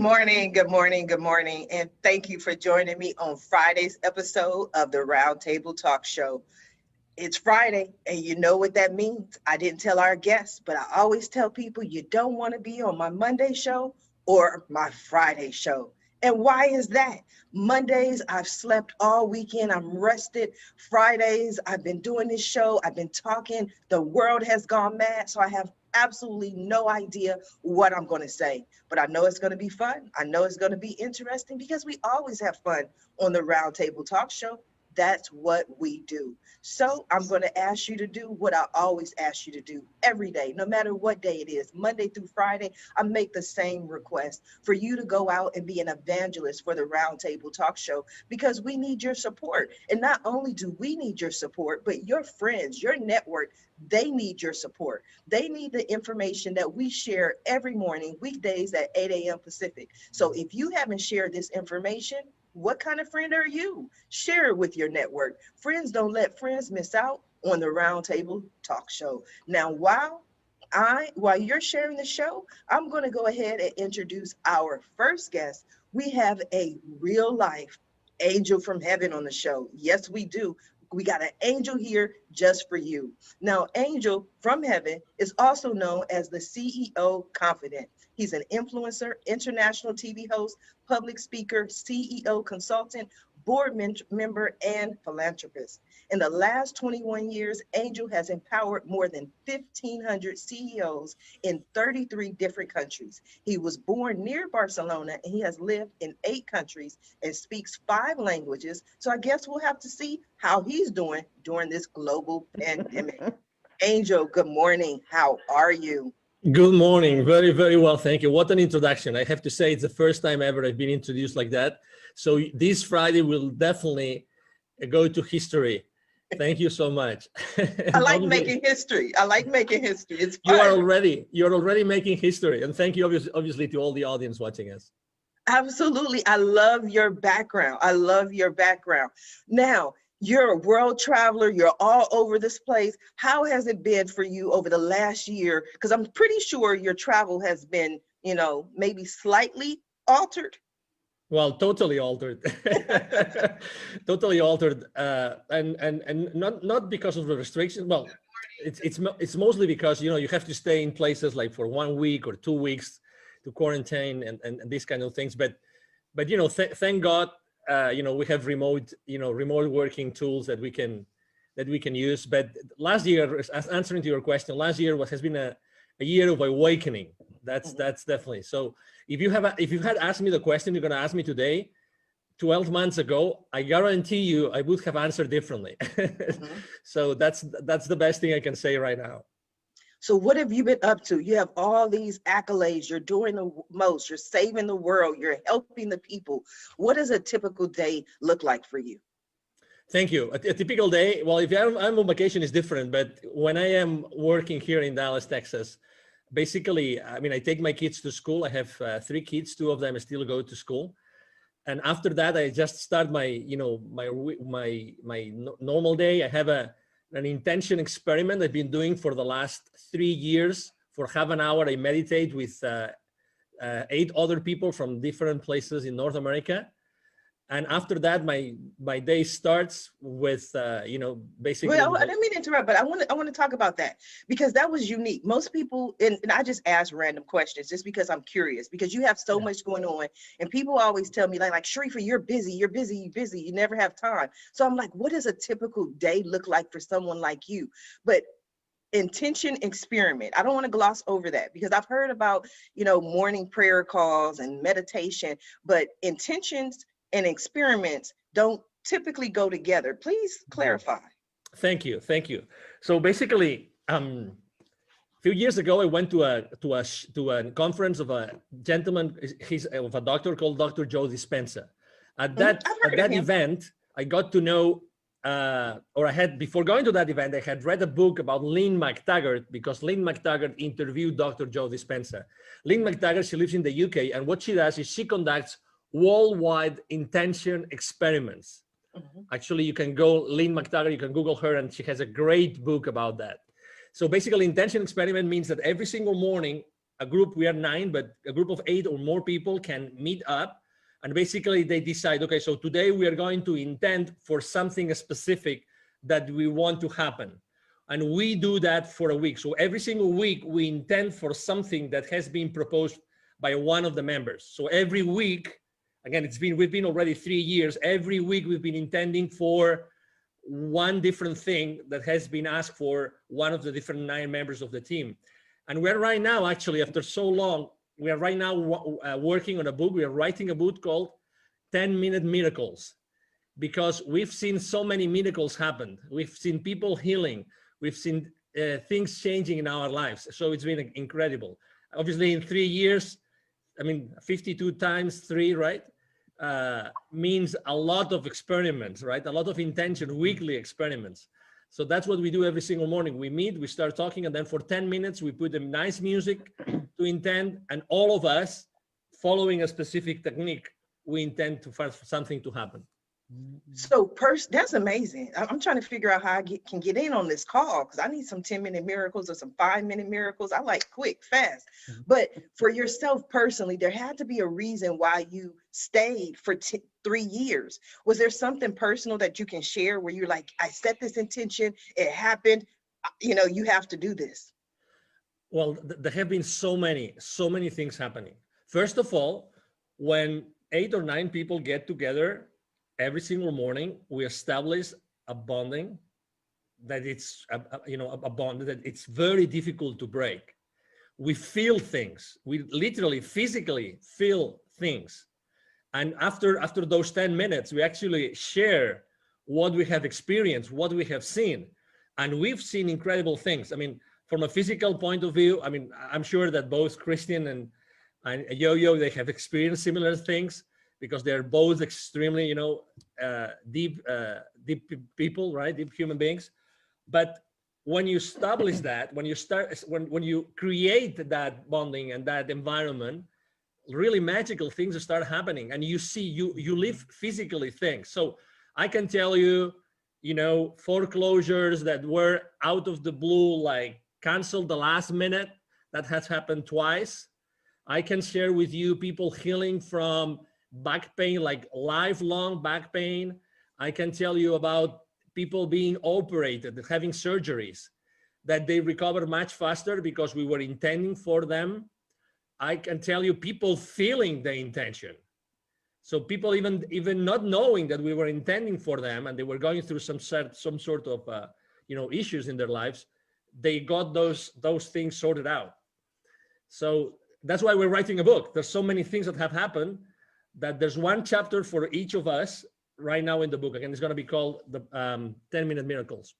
morning, good morning, good morning, and thank you for joining me on Friday's episode of the Roundtable Talk Show. It's Friday, and you know what that means. I didn't tell our guests, but I always tell people you don't want to be on my Monday show or my Friday show. And why is that? Mondays, I've slept all weekend. I'm rested. Fridays, I've been doing this show. I've been talking. The world has gone mad. So I have absolutely no idea what I'm going to say. But I know it's going to be fun. I know it's going to be interesting because we always have fun on the Roundtable Talk Show. That's what we do. So I'm going to ask you to do what I always ask you to do every day, no matter what day it is, Monday through Friday. I make the same request for you to go out and be an evangelist for the Roundtable Talk Show, because we need your support. And not only do we need your support, but your friends, your network, they need your support. They need the information that we share every morning, weekdays at 8 a.m. Pacific. So if you haven't shared this information, what kind of friend are you? Share it with your network. Friends don't let friends miss out on the Roundtable Talk Show. Now, while you're sharing the show, I'm going to go ahead and introduce our first guest. We have a real life angel from heaven on the show. Yes, we do. We got an angel here just for you. Now, Angel from heaven is also known as the CEO Confidant. He's an influencer, international TV host, public speaker, CEO consultant, board member, and philanthropist. In the last 21 years, Angel has empowered more than 1,500 CEOs in 33 different countries. He was born near Barcelona, and he has lived in 8 countries and speaks 5 languages. So I guess we'll have to see how he's doing during this global pandemic. Angel, good morning. How are you? Good morning. Very, very well. Thank you. What an introduction. I have to say it's the first time ever I've been introduced like that. So this Friday will definitely go to history. Thank you so much. I like making history. I like making history. It's fun. You're already making history. And thank you obviously to all the audience watching us. Absolutely. I love your background. I love your background. Now, you're a world traveler. You're all over this place. How has it been for you over the last year? Because I'm pretty sure your travel has been, maybe slightly altered. Well, totally altered. Totally altered. And not because of the restrictions. Well, it's mostly because, you have to stay in places like for 1 week or 2 weeks to quarantine and these kind of things. But thank God, we have remote working tools that we can use. But last year, as answering to your question, last year has been a year of awakening. That's definitely. So if you had asked me the question you're going to ask me today, 12 months ago, I guarantee you I would have answered differently. So that's the best thing I can say right now. So what have you been up to? You have all these accolades. You're doing the most. You're saving the world. You're helping the people. What does a typical day look like for you? Thank you. A typical day, well, if I'm on vacation, it's different. But when I am working here in Dallas, Texas, basically, I take my kids to school. I have 3 kids. 2 of them still go to school. And after that, I just start my normal day. I have an intention experiment I've been doing for the last 3 years. For half an hour, I meditate with 8 other people from different places in North America. And after that, my day starts with, basically. Well, I didn't mean to interrupt, but I want to talk about that, because that was unique. Most people, and I just ask random questions just because I'm curious, because you have so much going on, and people always tell me like Sharifa, you're busy, you never have time. So I'm like, what does a typical day look like for someone like you? But intention experiment, I don't want to gloss over that, because I've heard about, morning prayer calls and meditation, but intentions and experiments don't typically go together. Please clarify. Thank you. So basically, a few years ago, I went to a conference of a gentleman. He's of a doctor called Dr. Joe Dispenza. At that event, I got to know, before going to that event, I had read a book about Lynn McTaggart, because Lynn McTaggart interviewed Dr. Joe Dispenza. Lynn McTaggart, she lives in the UK, and what she does is she conducts worldwide intention experiments. Actually, you can go Lynn McTaggart, you can Google her, and she has a great book about that. So basically, intention experiment means that every single morning a group, we are 9, but a group of 8 or more people can meet up, and basically they decide, okay, so today we are going to intend for something specific that we want to happen. And we do that for a week. So every single week we intend for something that has been proposed by one of the members. So every week, again, we've been already 3 years. Every week we've been intending for one different thing that has been asked for one of the different 9 members of the team. And we're right now, actually, after so long, we are right now working on a book. We are writing a book called 10-Minute Miracles, because we've seen so many miracles happen. We've seen people healing. We've seen things changing in our lives. So it's been incredible. Obviously, in 3 years, I mean, 52 times 3, right? Means a lot of experiments, right? A lot of intention, weekly experiments. So that's what we do every single morning. We meet, we start talking, and then for 10 minutes, we put them nice music to intend, and all of us, following a specific technique, we intend for something to happen. So that's amazing. I'm trying to figure out how I can get in on this call, because I need some 10-minute miracles or some 5-minute miracles. I like quick, fast. But for yourself personally, there had to be a reason why you stayed for 3 years. Was there something personal that you can share where you're like, I set this intention, it happened, you have to do this? Well, there have been so many things happening. First of all, when 8 or 9 people get together every single morning, we establish a bonding that it's a bond that it's very difficult to break. We feel things. We literally physically feel things. And after those 10 minutes, we actually share what we have experienced, what we have seen. And we've seen incredible things. I mean, from a physical point of view, I mean, I'm sure that both Christian and Yo-Yo, they have experienced similar things, because they're both extremely, deep people, right? Deep human beings. But when you establish that, when you create that bonding and that environment, really magical things start happening, and you live physically things. So I can tell you, foreclosures that were out of the blue, like canceled the last minute, that has happened twice. I can share with you people healing from back pain, like lifelong back pain. I can tell you about people being operated, having surgeries, that they recover much faster because we were intending for them. I can tell you people feeling the intention. So people even not knowing that we were intending for them, and they were going through some sort of issues in their lives, they got those things sorted out. So that's why we're writing a book. There's so many things that have happened that there's one chapter for each of us right now in the book. Again, it's going to be called the 10-Minute Miracles.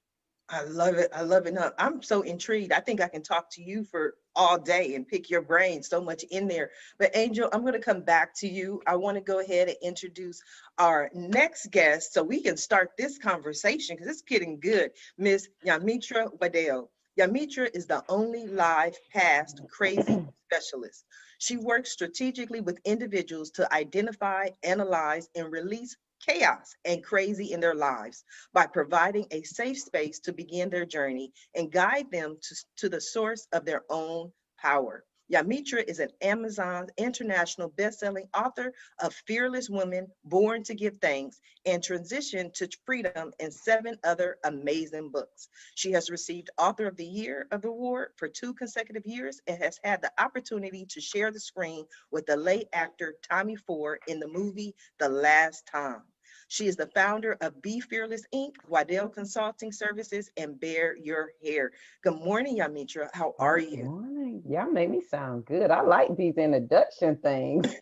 I love it. I love it. No, I'm so intrigued. I think I can talk to you for all day and pick your brain, so much in there. But Angel, I'm going to come back to you. I want to go ahead and introduce our next guest so we can start this conversation, because it's getting good. Miss Yamitra Wadeo. Yamitra is the only live past crazy specialist. She works strategically with individuals to identify, analyze, and release chaos and crazy in their lives by providing a safe space to begin their journey and guide them to the source of their own power. Yamitra is an Amazon international best-selling author of Fearless Women, Born to Give Thanks, and Transition to Freedom, and 7 other amazing books. She has received Author of the Year award for 2 consecutive years and has had the opportunity to share the screen with the late actor Tommy Ford in the movie The Last Time. She is the founder of Be Fearless Inc., Waddell Consulting Services, and Bear Your Hair. Good morning, Yamitra. How are you? Good morning. Y'all made me sound good. I like these introduction things.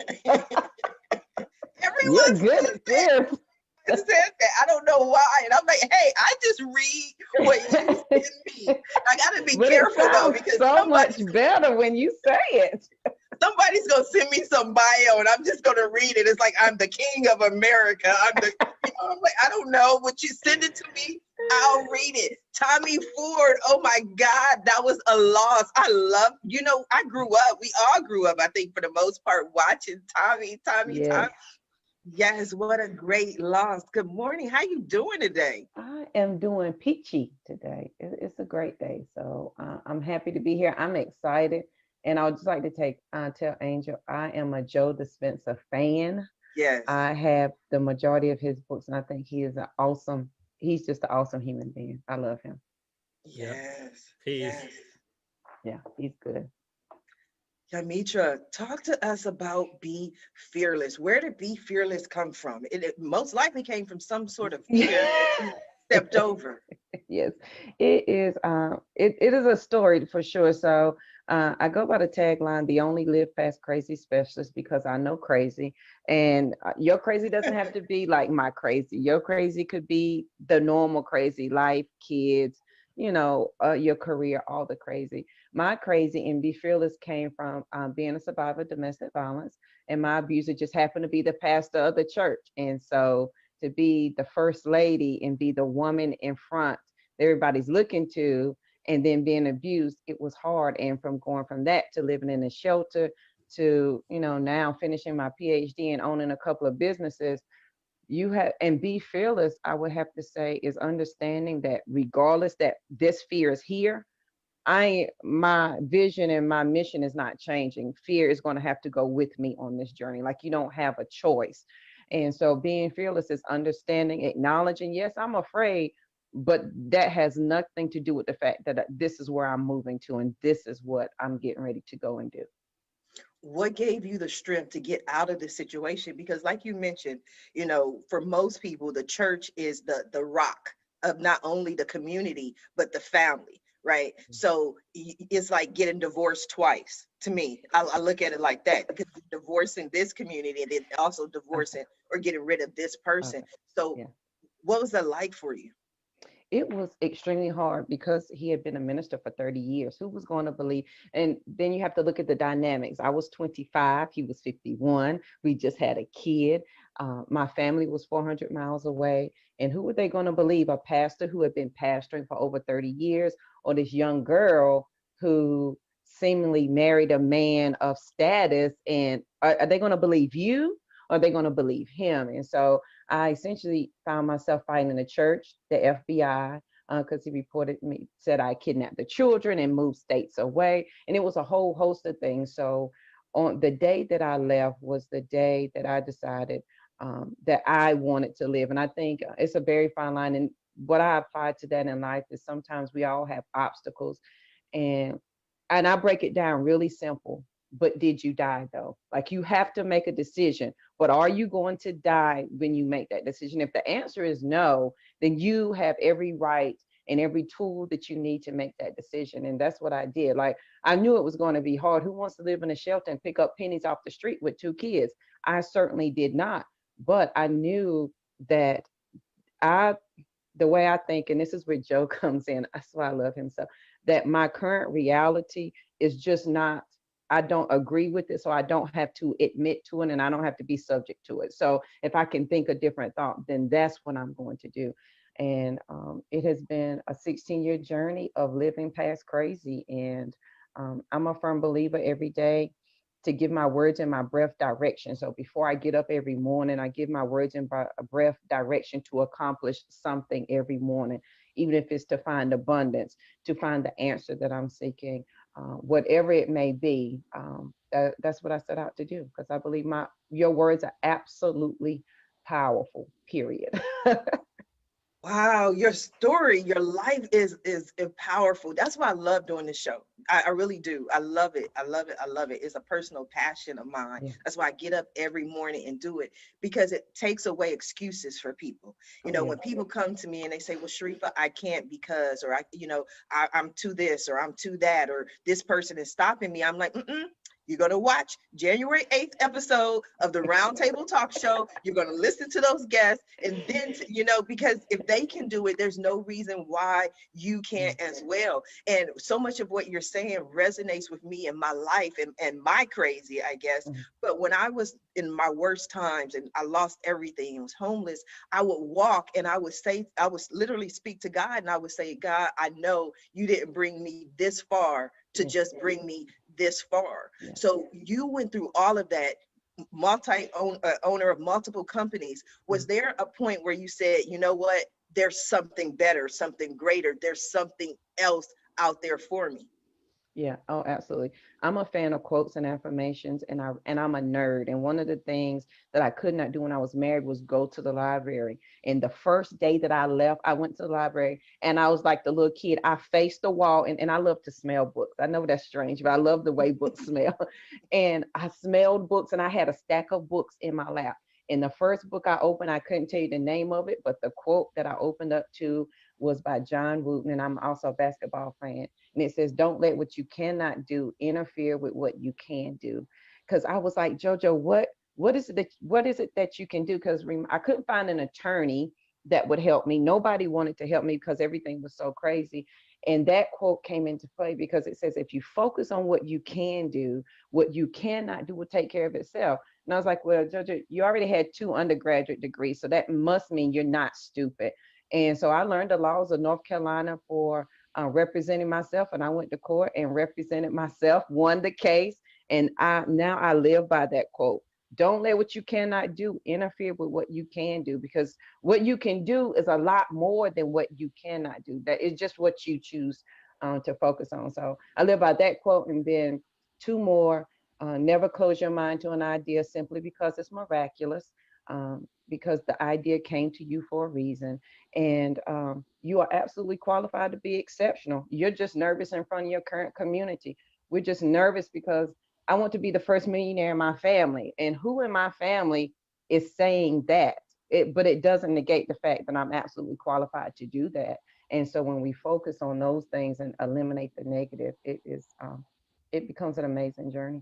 Everyone good at this. said that. I don't know why. And I'm like, hey, I just read what you send me. I got to be careful, though, because so much better when you say it. Somebody's going to send me some bio and I'm just going to read it. It's like, I'm the king of America. I'm like, I don't know. Would you send it to me? I'll read it. Tommy Ford. Oh my God. That was a loss. I love, I grew up. We all grew up, I think, for the most part, watching Tommy. Yes. What a great loss. Good morning. How you doing today? I am doing peachy today. It's a great day. So I'm happy to be here. I'm excited And I would just like to tell Angel, I am a Joe Dispenza fan. Yes. I have the majority of his books, and I think he's just an awesome human being. I love him. Yeah, Yes. he's Yes. Yeah, he's good. Yamitra, talk to us about Be Fearless. Where did Be Fearless come from? It most likely came from some sort of fear that you stepped over. Yes, it is. It is a story for sure. So I go by the tagline, "The only live past crazy specialist," because I know crazy, and your crazy doesn't have to be like my crazy. Your crazy could be the normal crazy, life, kids, your career, all the crazy. My crazy and Be Fearless came from being a survivor of domestic violence, and my abuser just happened to be the pastor of the church, and so to be the first lady and be the woman in front that everybody's looking to, and then being abused, it was hard. And from going from that to living in a shelter to, now finishing my PhD and owning a couple of businesses, you have, and Be Fearless, I would have to say, is understanding that regardless that this fear is here, my vision and my mission is not changing. Fear is going to have to go with me on this journey. Like, you don't have a choice. And so being fearless is understanding, acknowledging, yes, I'm afraid, but that has nothing to do with the fact that this is where I'm moving to and this is what I'm getting ready to go and do. What gave you the strength to get out of this situation? Because like you mentioned, for most people, the church is the rock of not only the community, but the family, right? So it's like getting divorced twice to me. I look at it like that, because you're divorcing this community and then also Okay. divorcing or getting rid of this person. Okay. So Yeah. what was that like for you? It was extremely hard because he had been a minister for 30 years. Who was going to believe? And then you have to look at the dynamics. I was 25, he was 51. We just had a kid. My family was 400 miles away. And who were they going to believe? A pastor who had been pastoring for over 30 years, or this young girl who seemingly married a man of status? And are they going to believe you? Or are they going to believe him? And so I essentially found myself fighting in the church, the FBI, because he reported me, said I kidnapped the children and moved states away. And it was a whole host of things. So on the day that I left was the day that I decided that I wanted to live. And I think it's a very fine line. And what I applied to that in life is sometimes we all have obstacles. And I break it down really simple. But did you die though? Like, you have to make a decision. But are you going to die when you make that decision? If the answer is no, then you have every right and every tool that you need to make that decision. And that's what I did. Like, I knew it was going to be hard. Who wants to live in a shelter and pick up pennies off the street with two kids? I certainly did not. But I knew that I the way I think, and this is where Joe comes in, that's why I love him so, that my current reality is just not, I don't agree with it. So I don't have to admit to it and I don't have to be subject to it. So if I can think a different thought, then that's what I'm going to do. And it has been a 16-year journey of living past crazy. And I'm a firm believer every day to give my words and my breath direction. So before I get up every morning, I give my words and breath direction to accomplish something every morning, even if it's to find abundance, to find the answer that I'm seeking, whatever it may be. That's what I set out to do, because I believe your words are absolutely powerful, period. Wow, your story, your life is powerful. That's why I love doing this show. I really do. I love it. I love it. I love it. It's a personal passion of mine. Yeah. That's why I get up every morning and do it, because it takes away excuses for people. Oh, yeah. When people come to me and they say, "Well, Sharifa, I can't because," or I'm too this or I'm too that, or this person is stopping me. I'm like, you're going to watch January 8th episode of the Roundtable Talk Show. You're going to listen to those guests. And then, because if they can do it, there's no reason why you can't as well. And so much of what you're saying resonates with me in my life and my crazy, I guess. Mhm. But when I was in my worst times and I lost everything and was homeless, I would walk and I would literally speak to God, and I would say, "God, I know you didn't bring me this far to just bring me this far." Yeah. So you went through all of that, owner of multiple companies. Was there a point where you said, "You know what? There's something better, something greater. There's something else out there for me"? Yeah, oh, absolutely. I'm a fan of quotes and affirmations, and I'm a nerd. And one of the things that I could not do when I was married was go to the library. And the first day that I left, I went to the library and I was like the little kid. I faced the wall, and I love to smell books. I know that's strange, but I love the way books smell. And I smelled books, and I had a stack of books in my lap. And the first book I opened, I couldn't tell you the name of it, but the quote that I opened up to was by John Wooten, and I'm also a basketball fan, and it says, "Don't let what you cannot do interfere with what you can do." Because I was like, JoJo, what is it that you can do? Because I couldn't find an attorney that would help me. Nobody wanted to help me because everything was so crazy. And that quote came into play because it says, if you focus on what you can do, what you cannot do will take care of itself. And I was like, well, JoJo, you already had 2 undergraduate degrees, so that must mean you're not stupid. And so I learned the laws of North Carolina for representing myself, and I went to court and represented myself, won the case, and I live by that quote. Don't let what you cannot do interfere with what you can do, because what you can do is a lot more than what you cannot do. That is just what you choose to focus on. So I live by that quote, and then 2 more. Never close your mind to an idea simply because it's miraculous, because the idea came to you for a reason, and you are absolutely qualified to be exceptional. You're just nervous in front of your current community. We're just nervous because I want to be the first millionaire in my family, and who in my family is saying that? But it doesn't negate the fact that I'm absolutely qualified to do that. And so when we focus on those things and eliminate the negative, it becomes an amazing journey.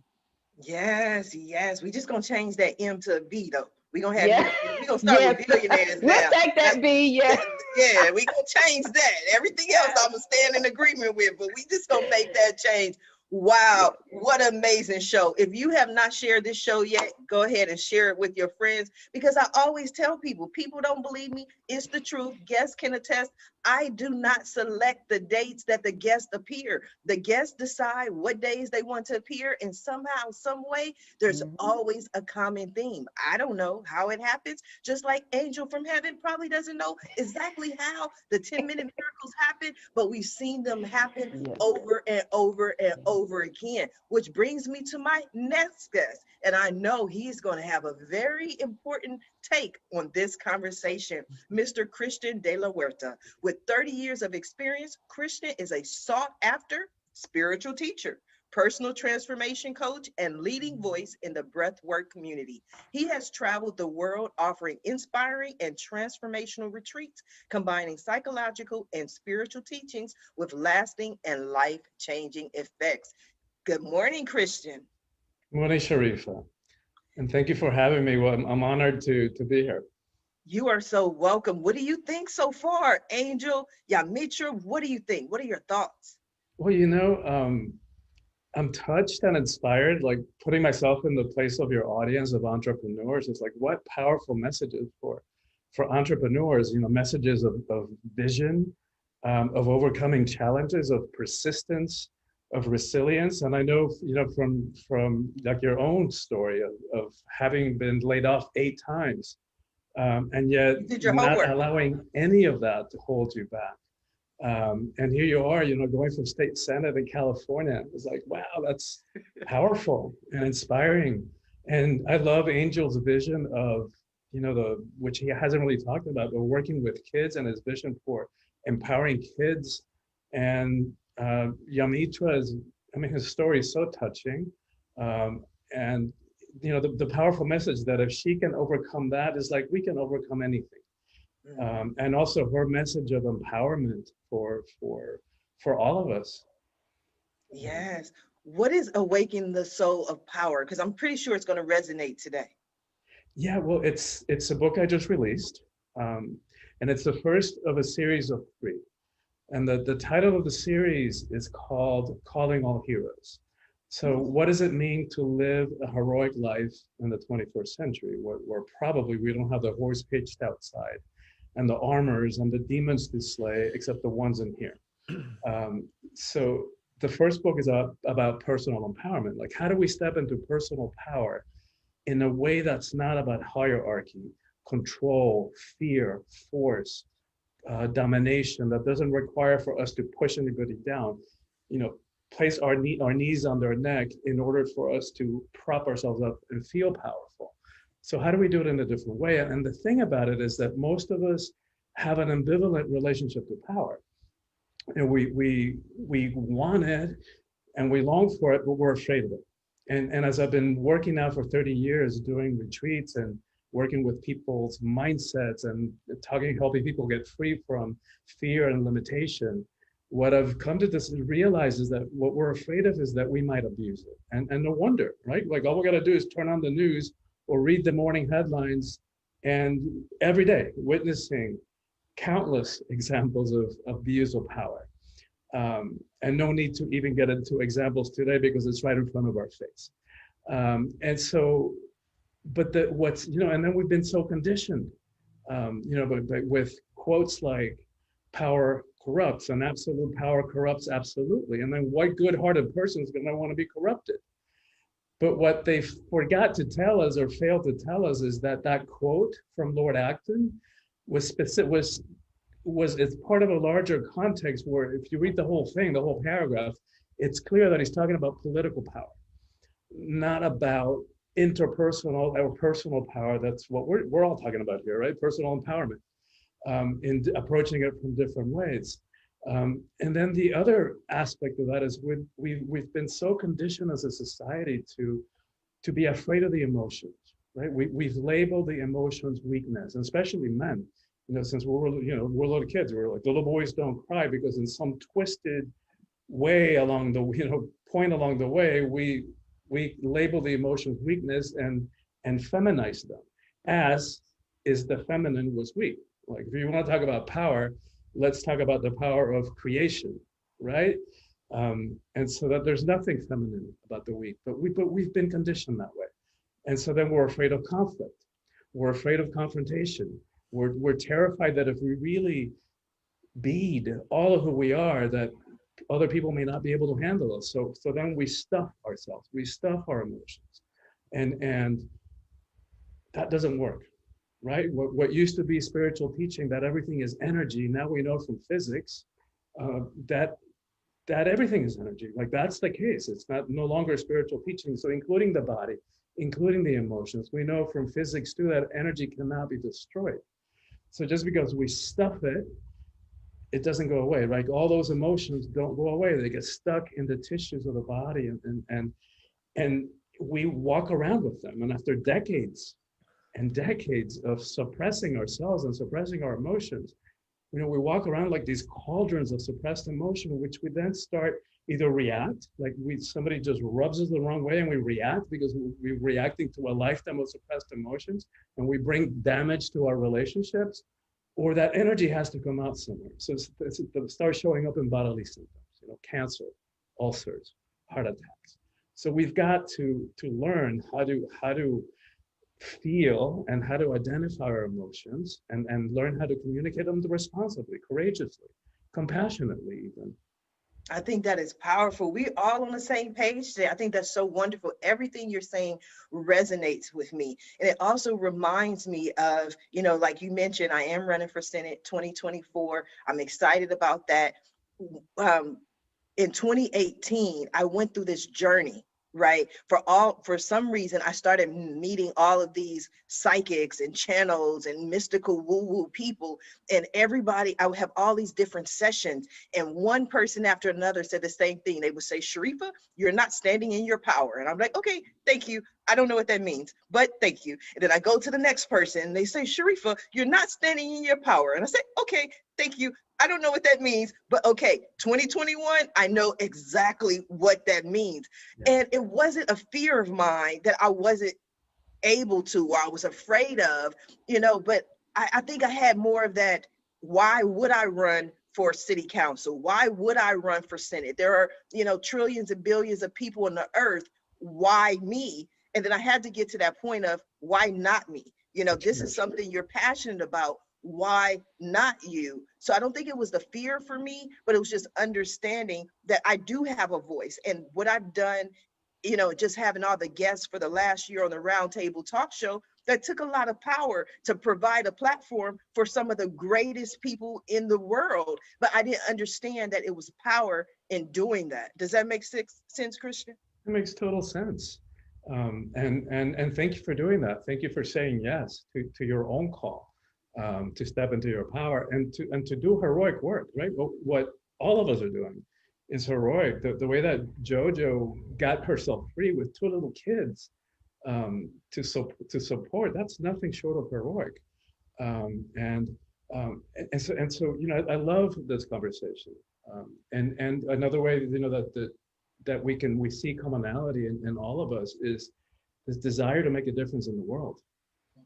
Yes, yes. We just gonna change that M to a B though. We gonna have you. Yeah. We gonna start with Yes. billionaires We'll now. take that B. Yeah. Yeah, we gonna change that. Everything else I'm gonna stand in agreement with, but we just gonna make that change. Wow, what an amazing show. If you have not shared this show yet, go ahead and share it with your friends, because I always tell people don't believe me. It's the truth. Guests can attest. I do not select the dates that the guests appear. The guests decide what days they want to appear, and somehow, some way, there's Mhm. always a common theme. I don't know how it happens, just like Angel from Heaven probably doesn't know exactly how the 10-minute miracles happen, but we've seen them happen Yes. over and over and over again, which brings me to my next guest. And I know he's going to have a very important take on this conversation, Mr. Christian de la Huerta. With 30 years of experience, Christian is a sought after spiritual teacher, personal transformation coach, and leading voice in the breathwork community. He has traveled the world offering inspiring and transformational retreats, combining psychological and spiritual teachings with lasting and life-changing effects. Good morning, Christian. Morning, Sharifa, and thank you for having me. Well, I'm honored to be here. You are so welcome. What do you think so far, Angel? Yamitra, what do you think? What are your thoughts? Well, I'm touched and inspired, like putting myself in the place of your audience of entrepreneurs. It's like, what powerful messages for entrepreneurs, messages of vision, of overcoming challenges, of persistence, of resilience. And I know, from like your own story of having been laid off 8 times, and yet You did your not homework. allowing any of that to hold you back. And here you are, going from state senate in California. It's like, wow, that's powerful and inspiring. And I love Angel's vision of, which he hasn't really talked about, but working with kids and his vision for empowering kids. And Yamitra his story is so touching. And the powerful message that if she can overcome that, is like we can overcome anything. And also her message of empowerment for all of us. Yes. What is Awaken the Soul of Power? Because I'm pretty sure it's going to resonate today. Yeah, well, it's a book I just released, and it's the first of a series of 3. And the title of the series is called Calling All Heroes. So what does it mean to live a heroic life in the 21st century, where probably we don't have the horse pitched outside and the armors and the demons to slay, except the ones in here. So the first book is about personal empowerment. Like, how do we step into personal power in a way that's not about hierarchy, control, fear, force, domination, that doesn't require for us to push anybody down. place our knees on their neck in order for us to prop ourselves up and feel powerful. So how do we do it in a different way? And the thing about it is that most of us have an ambivalent relationship to power. And we want it and we long for it, but we're afraid of it. And as I've been working now for 30 years, doing retreats and working with people's mindsets and helping people get free from fear and limitation, what I've come to realize is that what we're afraid of is that we might abuse it. And no wonder, right? Like all we got to do is turn on the news or read the morning headlines, and every day witnessing countless examples of abuse of power. And no need to even get into examples today because it's right in front of our face. And so, but and then we've been so conditioned, but with quotes like power corrupts and absolute power corrupts absolutely. And then what good-hearted person is going to want to be corrupted? But what they forgot to tell us or failed to tell us is that quote from Lord Acton was it's part of a larger context where if you read the whole thing, the whole paragraph, it's clear that he's talking about political power, not about interpersonal or personal power. That's what we're all talking about here, right? Personal empowerment, in approaching it from different ways. And then the other aspect of that is we've been so conditioned as a society to be afraid of the emotions, right? We've labeled the emotions weakness, and especially men. Since we're little kids, we're like, the little boys don't cry, because in some twisted way along the point along the way, we label the emotions weakness and feminize them, as is the feminine was weak. Like if you want to talk about power, let's talk about the power of creation, right? And so that there's nothing feminine about the weak, but we've been conditioned that way. And so then we're afraid of conflict. We're afraid of confrontation. We're terrified that if we really bead all of who we are, that other people may not be able to handle us. So then we stuff ourselves, we stuff our emotions, and that doesn't work, right? What used to be spiritual teaching, that everything is energy, now we know from physics that everything is energy. Like that's the case. It's no longer spiritual teaching. So including the body, including the emotions, we know from physics too that energy cannot be destroyed. So just because we stuff it, it doesn't go away, right? All those emotions don't go away. They get stuck in the tissues of the body, and we walk around with them. And after decades and decades of suppressing ourselves and suppressing our emotions, we walk around like these cauldrons of suppressed emotion, which we then start either react, like somebody just rubs us the wrong way and we react because we're reacting to a lifetime of suppressed emotions, and we bring damage to our relationships, or that energy has to come out somewhere. So it starts showing up in bodily symptoms, cancer, ulcers, heart attacks. So we've got to learn how to feel and how to identify our emotions and learn how to communicate them responsibly, courageously, compassionately even. I think that is powerful. We're all on the same page today. I think that's so wonderful. Everything you're saying resonates with me. And it also reminds me of, like you mentioned, I am running for Senate 2024. I'm excited about that. In 2018, I went through this journey, right? For some reason, I started meeting all of these psychics and channels and mystical woo-woo people, and everybody, I would have all these different sessions, and one person after another said the same thing. They would say, Sharifa, you're not standing in your power. And I'm like, okay, thank you. I don't know what that means, but thank you. And then I go to the next person and they say, Sharifa, you're not standing in your power. And I say, okay, thank you. I don't know what that means, but okay, 2021, I know exactly what that means. Yeah. And it wasn't a fear of mine that I wasn't able to, or I was afraid of, but I think I had more of that. Why would I run for city council? Why would I run for Senate? There are, trillions and billions of people on the earth. Why me? And then I had to get to that point of why not me? This is something you're passionate about. Why not you? So I don't think it was the fear for me, but it was just understanding that I do have a voice. And what I've done, just having all the guests for the last year on the Roundtable Talk Show, That took a lot of power to provide a platform for some of the greatest people in the world. But I didn't understand that it was power in doing that. Does that make sense, Christian? It makes total sense. And thank you for doing that. Thank you for saying yes to your own call, to step into your power and to do heroic work, right? What all of us are doing is heroic. The way that JoJo got herself free with two little kids, to support, that's nothing short of heroic. So I love this conversation. And another way, that we see commonality in all of us is this desire to make a difference in the world.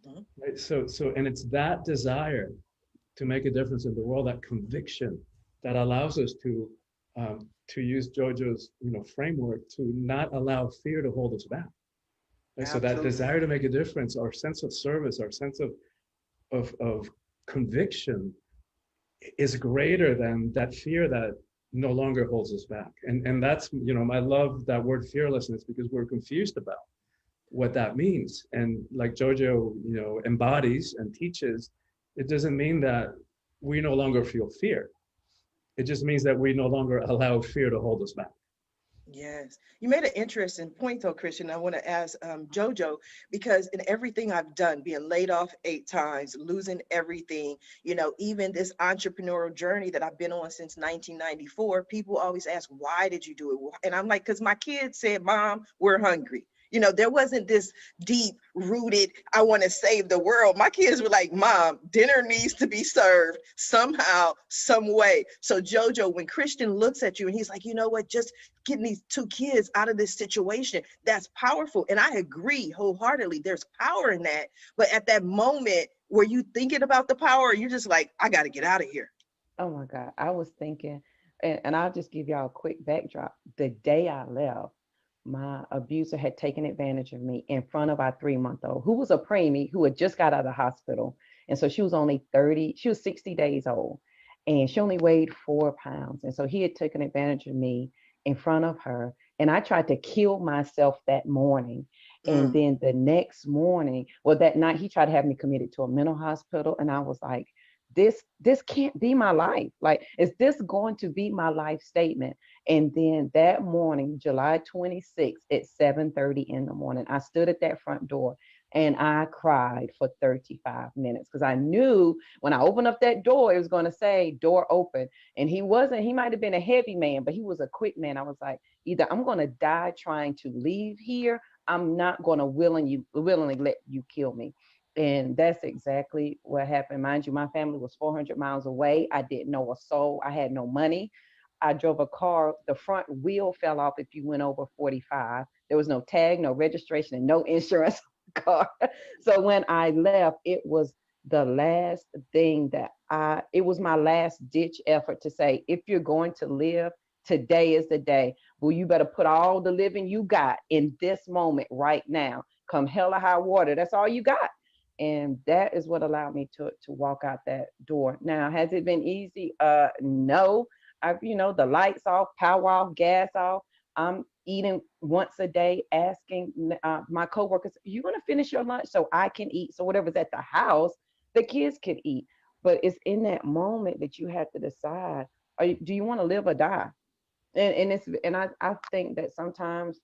Mm-hmm. Right? So and it's that desire to make a difference in the world, that conviction, that allows us to use JoJo's framework to not allow fear to hold us back. Right? So that desire to make a difference, our sense of service, our sense of conviction is greater than that fear that no longer holds us back. And that's, I love that word fearlessness, because we're confused about what that means. And like JoJo, embodies and teaches, it doesn't mean that we no longer feel fear. It just means that we no longer allow fear to hold us back. Yes. You made an interesting point though, Christian. I want to ask JoJo, because in everything I've done, being laid off 8 times, losing everything, even this entrepreneurial journey that I've been on since 1994, people always ask, why did you do it? And I'm like, because my kids said, Mom, we're hungry. There wasn't this deep rooted, I want to save the world. My kids were like, Mom, dinner needs to be served somehow, some way. So JoJo, when Christian looks at you and he's like, you know what, just getting these 2 kids out of this situation, that's powerful. And I agree wholeheartedly, there's power in that. But at that moment, were you thinking about the power, or you just like, I got to get out of here? Oh my God, I was thinking, and I'll just give y'all a quick backdrop. The day I left, my abuser had taken advantage of me in front of our 3-month-old, who was a preemie, who had just got out of the hospital. And so she was only 60 days old, and she only weighed 4 pounds. And so he had taken advantage of me in front of her. And I tried to kill myself that morning. And then the next morning, that night, he tried to have me committed to a mental hospital. And I was like, this can't be my life. Like, is this going to be my life statement? And then that morning, July 26th at 7:30 in the morning, I stood at that front door and I cried for 35 minutes, because I knew when I opened up that door, it was going to say door open. And he might have been a heavy man, but he was a quick man. I was like, either I'm going to die trying to leave here, I'm not going to willingly let you kill me. And that's exactly what happened. Mind you, my family was 400 miles away. I didn't know a soul. I had no money. I drove a car. The front wheel fell off if you went over 45. There was no tag, no registration, and no insurance on the car. So when I left, it was the last thing it was my last ditch effort to say, if you're going to live, today is the day. Well, you better put all the living you got in this moment right now. Come hell or high water. That's all you got. And that is what allowed me to walk out that door. Now, has it been easy? No. The lights off, power off, gas off. I'm eating once a day, asking my coworkers, you want to finish your lunch so I can eat? So whatever's at the house, the kids can eat. But it's in that moment that you have to decide, do you want to live or die? And I think that sometimes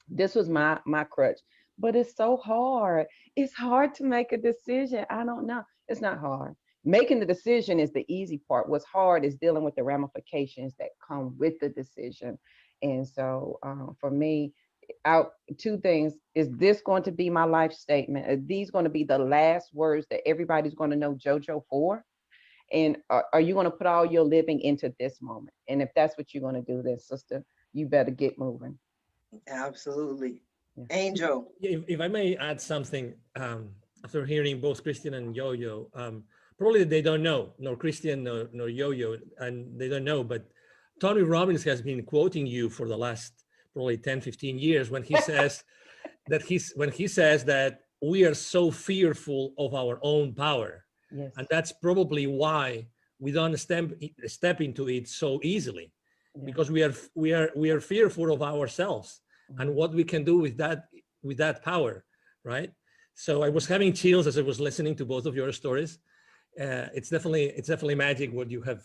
this was my crutch. But it's so hard. It's hard to make a decision. I don't know. It's not hard. Making the decision is the easy part. What's hard is dealing with the ramifications that come with the decision. And so for me, 2 things. Is this going to be my life statement? Are these going to be the last words that everybody's going to know JoJo for? And are you going to put all your living into this moment? And if that's what you're going to do, then sister, you better get moving. Absolutely. Angel. If I may add something, after hearing both Christian and Yo-Yo, probably they don't know, nor Christian nor Yo-Yo, and they don't know, but Tony Robbins has been quoting you for the last probably 10, 15 years when he says that we are so fearful of our own power. Yes. And that's probably why we don't step into it so easily, because we are fearful of ourselves and what we can do with that power, right? So I was having chills as I was listening to both of your stories. It's definitely magic what you have,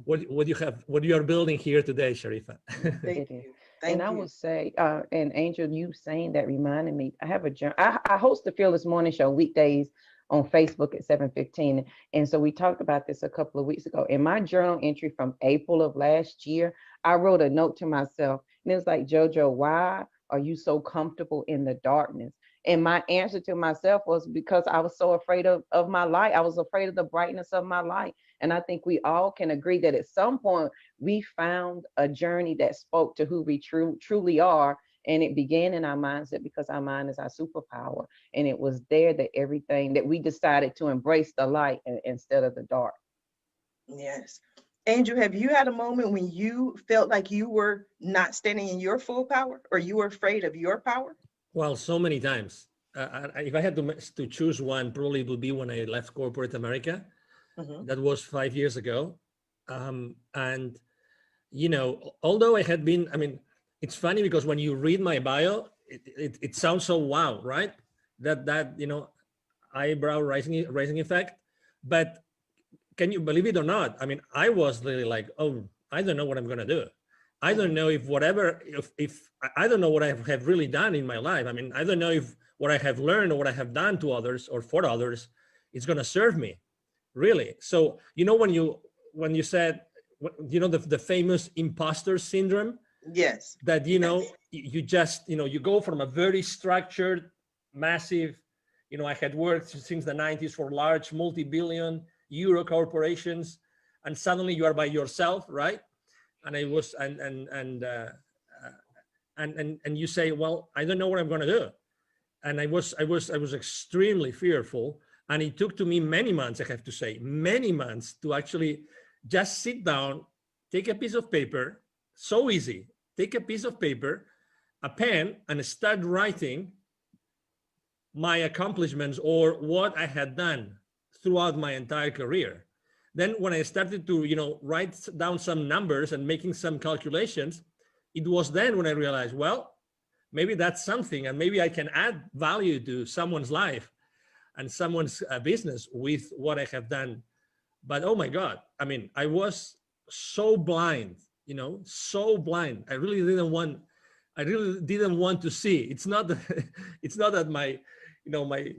what you are building here today, Sharifa. Thank It is. you. And Thank I you. would say, and Angel, you saying that reminded me, I have a journal. I host the Fearless Morning Show weekdays on Facebook at 7:15. And so we talked about this a couple of weeks ago. In my journal entry from April of last year, I wrote a note to myself, and it was like, JoJo, why are you so comfortable in the darkness? And my answer to myself was because I was so afraid of my light. I was afraid of the brightness of my light. And I think we all can agree that at some point we found a journey that spoke to who we truly are. And it began in our mindset because our mind is our superpower. And it was there that everything that we decided to embrace the light instead of the dark. Yes. Angel, have you had a moment when you felt like you were not standing in your full power or you were afraid of your power? Well, so many times. If I had to choose one, probably it would be when I left corporate America. Mhm. That was 5 years ago. And, although I had been, I mean, it's funny because when you read my bio, it sounds so wow, right? That eyebrow raising effect. But can you believe it or not? I mean, I was really like, oh, I don't know what I'm going to do. I don't know if I don't know what I have really done in my life. I mean, I don't know if what I have learned or what I have done to others or for others is going to serve me, really. So, when you said, the famous imposter syndrome, Yes. that, Yes. you just, you go from a very structured, massive, I had worked since the 90s for large multi-billion euro corporations, and suddenly you are by yourself, right? And I was, and you say, well, I don't know what I'm going to do. And I was extremely fearful. And it took to me many months, I have to say, many months to actually just sit down, take a piece of paper, so easy, take a piece of paper, a pen, and start writing my accomplishments or what I had done throughout my entire career. Then when I started to, write down some numbers and making some calculations, it was then when I realized, well, maybe that's something, and maybe I can add value to someone's life and someone's business with what I have done. But oh my God, I mean, I was so blind, so blind. I really didn't want to see. It's not that, it's not that my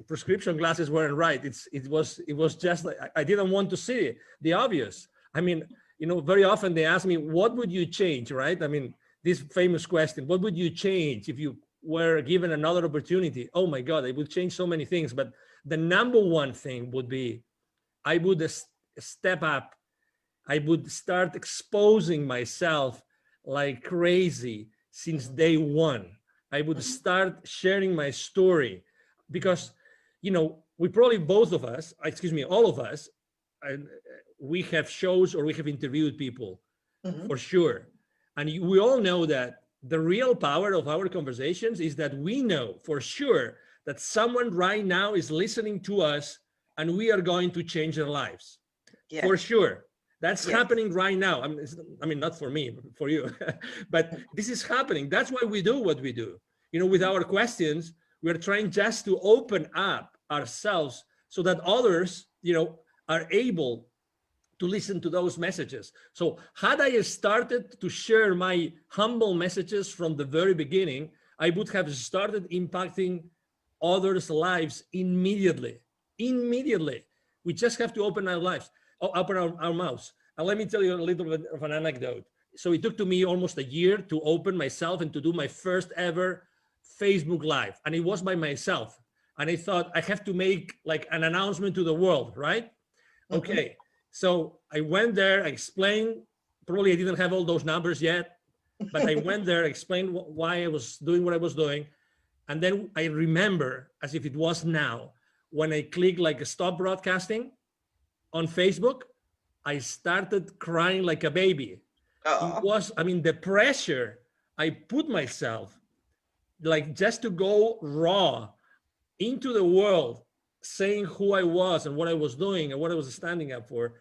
prescription glasses weren't right. It was just like I didn't want to see the obvious. I mean, very often they ask me, what would you change, right? I mean, this famous question, what would you change if you were given another opportunity? Oh my God, I would change so many things. But the number one thing would be, I would step up. I would start exposing myself like crazy since day one. I would start sharing my story because, we probably all of us, we have shows or we have interviewed people for sure. And we all know that the real power of our conversations is that we know for sure that someone right now is listening to us and we are going to change their lives. Yes. For sure. That's Yes. happening right now. I mean, not for me, but for you, but this is happening. That's why we do what we do. With our questions, we're trying just to open up ourselves so that others, are able to listen to those messages. So had I started to share my humble messages from the very beginning, I would have started impacting others' lives immediately. Immediately. We just have to open our lives, open our mouths. And let me tell you a little bit of an anecdote. So it took to me almost a year to open myself and to do my first ever Facebook Live. And it was by myself. And I thought I have to make like an announcement to the world, right? Okay. So I went there, I explained, probably I didn't have all those numbers yet, but I went there, explained why I was doing what I was doing. And then I remember, as if it was now, when I clicked like stop broadcasting on Facebook, I started crying like a baby. It was, the pressure I put myself, like just to go raw into the world, saying who I was and what I was doing and what I was standing up for.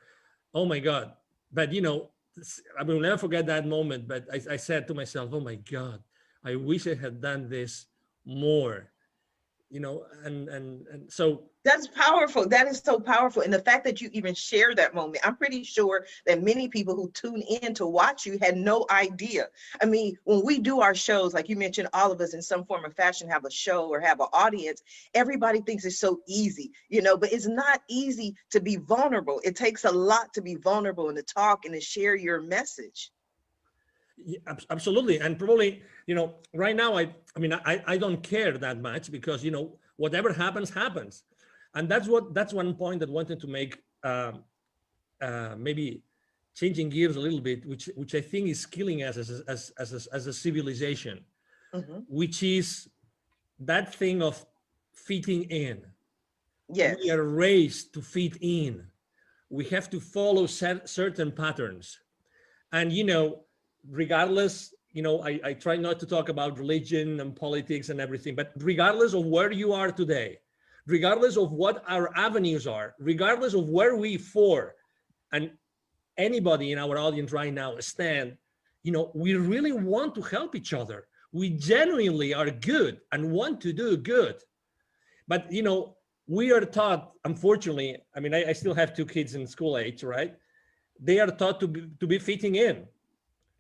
Oh my God. But I will never forget that moment. But I said to myself, oh my God, I wish I had done this more and so That's powerful. That is so powerful. And the fact that you even share that moment, I'm pretty sure that many people who tune in to watch you had no idea. I mean, when we do our shows, like you mentioned, all of us in some form or fashion have a show or have an audience, everybody thinks it's so easy, but it's not easy to be vulnerable. It takes a lot to be vulnerable and to talk and to share your message. yeah, absolutely. And probably, right now, I don't care that much because, whatever happens. And that's one point that I wanted to make, maybe changing gears a little bit, which I think is killing us as a civilization, which is that thing of fitting in. Yes. We are raised to fit in. We have to follow certain patterns. And, regardless, I try not to talk about religion and politics and everything, but regardless of where you are today, regardless of what our avenues are, regardless of where we for, and anybody in our audience right now stand, we really want to help each other. We genuinely are good and want to do good. But, we are taught, unfortunately, I still have 2 kids in school age, right? They are taught to be fitting in.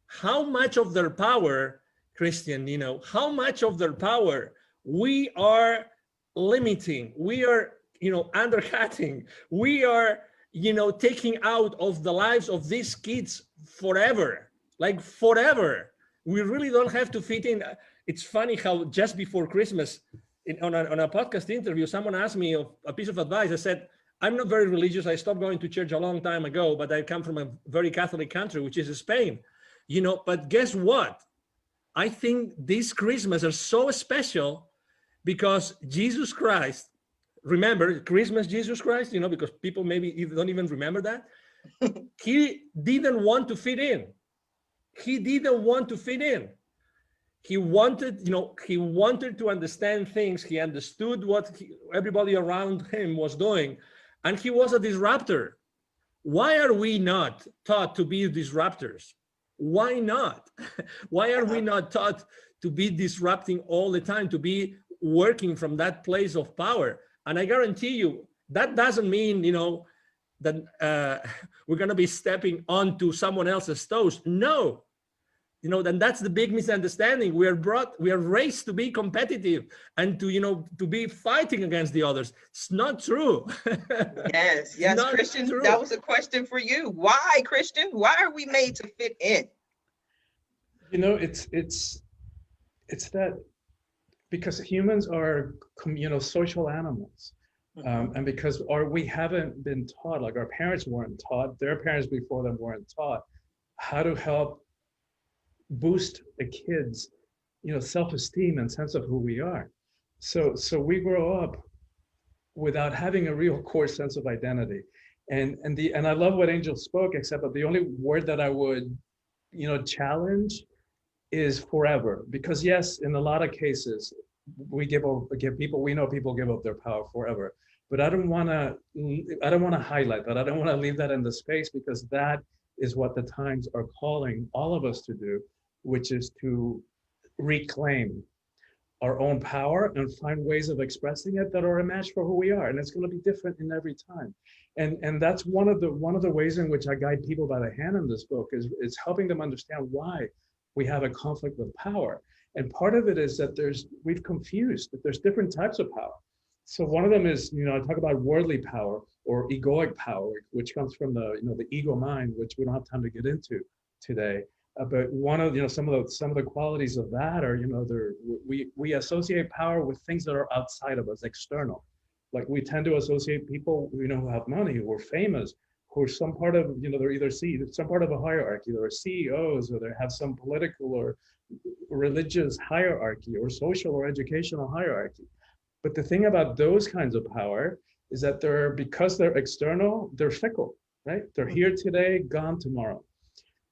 How much of their power, Christian, how much of their power we are limiting, we are, undercutting, we are, taking out of the lives of these kids forever, like forever. We really don't have to fit in. It's funny how just before Christmas, on a podcast interview, someone asked me a piece of advice. I said, I'm not very religious. I stopped going to church a long time ago, but I come from a very Catholic country, which is Spain. But guess what? I think these Christmas are so special because Jesus Christ, remember Christmas, Jesus Christ, because people maybe don't even remember that. He didn't want to fit in. He didn't want to fit in. He wanted, he wanted to understand things. He understood what everybody around him was doing, and he was a disruptor. Why are we not taught to be disruptors? Why not? Why are we not taught to be disrupting all the time, to be working from that place of power? And I guarantee you, that doesn't mean, that we're going to be stepping onto someone else's toes. No. Then that's the big misunderstanding. We are raised to be competitive and to be fighting against the others. It's not true. Yes, Christian, true. That was a question for you. Why, Christian? Why are we made to fit in? It's that because humans are, social animals. And because we haven't been taught, like our parents weren't taught, their parents before them weren't taught how to help boost the kids, self-esteem and sense of who we are. So we grow up without having a real core sense of identity. And I love what Angel spoke, except that the only word that I would, challenge is forever. Because yes, in a lot of cases, we we know people give up their power forever. But I don't want to highlight that. I don't want to leave that in the space, because that is what the times are calling all of us to do, which is to reclaim our own power and find ways of expressing it that are a match for who we are. And it's going to be different in every time. And that's one of the ways in which I guide people by the hand in this book is helping them understand why we have a conflict with power. And part of it is that we've confused that there's different types of power. So one of them is, I talk about worldly power or egoic power, which comes from the ego mind, which we don't have time to get into today. But one of some of the qualities of that are, we associate power with things that are outside of us, external. Like we tend to associate people, who have money, who are famous, who are some part of, they're either some part of a hierarchy. They're CEOs, or they have some political or religious hierarchy, or social or educational hierarchy. But the thing about those kinds of power is that because they're external, they're fickle, right? They're here today, gone tomorrow.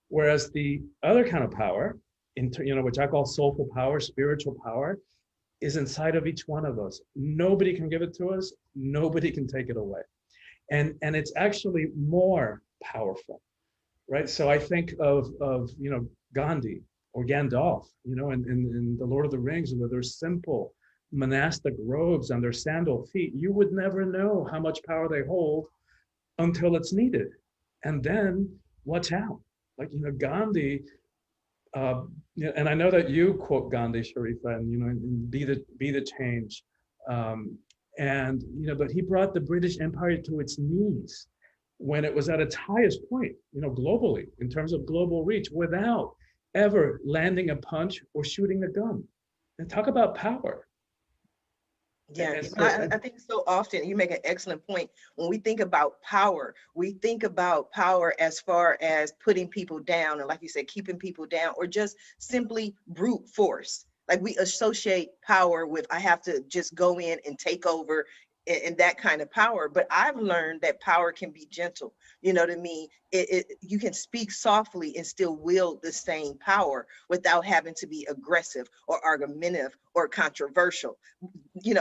Whereas the other kind of power, which I call soulful power, spiritual power, is inside of each one of us. Nobody can give it to us. Nobody can take it away. And it's actually more powerful, right? So I think of Gandhi or Gandalf, in The Lord of the Rings, where they're simple, monastic robes on their sandal feet, you would never know how much power they hold until it's needed. And then watch out. Like, Gandhi, and I know that you quote Gandhi, Sharifa, and be the change. And but he brought the British Empire to its knees when it was at its highest point, globally, in terms of global reach, without ever landing a punch or shooting a gun. And talk about power. Yeah, I think so often you make an excellent point. When we think about power, we think about power as far as putting people down, and like you said, keeping people down, or just simply brute force. Like we associate power with, I have to just go in and take over, and that kind of power. But I've learned that power can be gentle. You know what I mean? You can speak softly and still wield the same power without having to be aggressive or argumentative or controversial.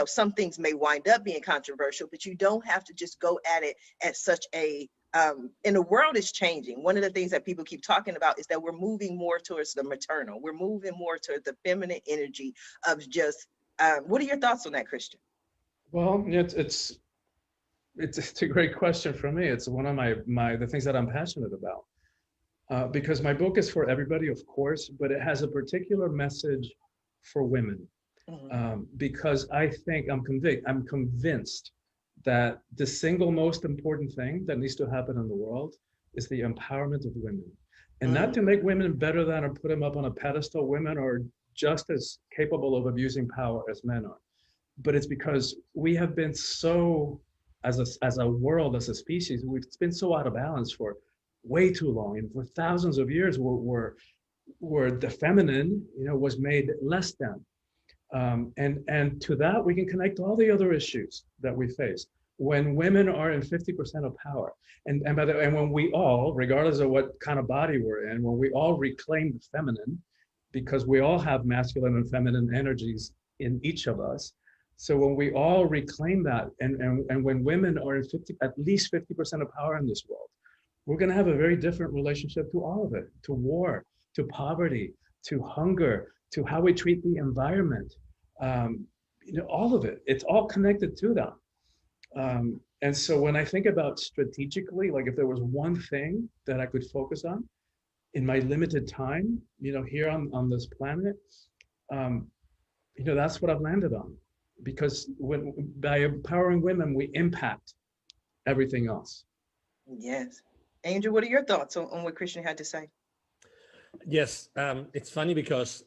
Some things may wind up being controversial, but you don't have to just go at it at such a and the world is changing. One of the things that people keep talking about is that we're moving more towards the maternal. We're moving more towards the feminine energy of just, what are your thoughts on that, Christian? Well, it's a great question for me. It's one of the things that I'm passionate about, because my book is for everybody, of course, but it has a particular message for women, because I'm convinced that the single most important thing that needs to happen in the world is the empowerment of women, and not to make women better than or put them up on a pedestal. Women are just as capable of abusing power as men are. But it's because we have been so, as a world, as a species, we've been so out of balance for way too long. And for thousands of years, where the feminine, was made less than. And to that, we can connect all the other issues that we face. When women are in 50% of power, and when we all, regardless of what kind of body we're in, when we all reclaim the feminine, because we all have masculine and feminine energies in each of us. So when we all reclaim that, and when women are in at least 50% of power in this world, we're going to have a very different relationship to all of it, to war, to poverty, to hunger, to how we treat the environment, all of it. It's all connected to that. And so when I think about strategically, like if there was one thing that I could focus on in my limited time, here on this planet, that's what I've landed on. Because by empowering women, we impact everything else. Yes. Angel, what are your thoughts on what Christian had to say? Yes, it's funny because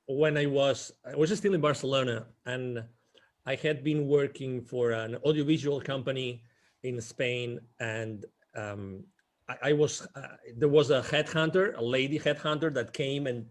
when I was still in Barcelona, and I had been working for an audiovisual company in Spain, and there was a headhunter, a lady headhunter, that came and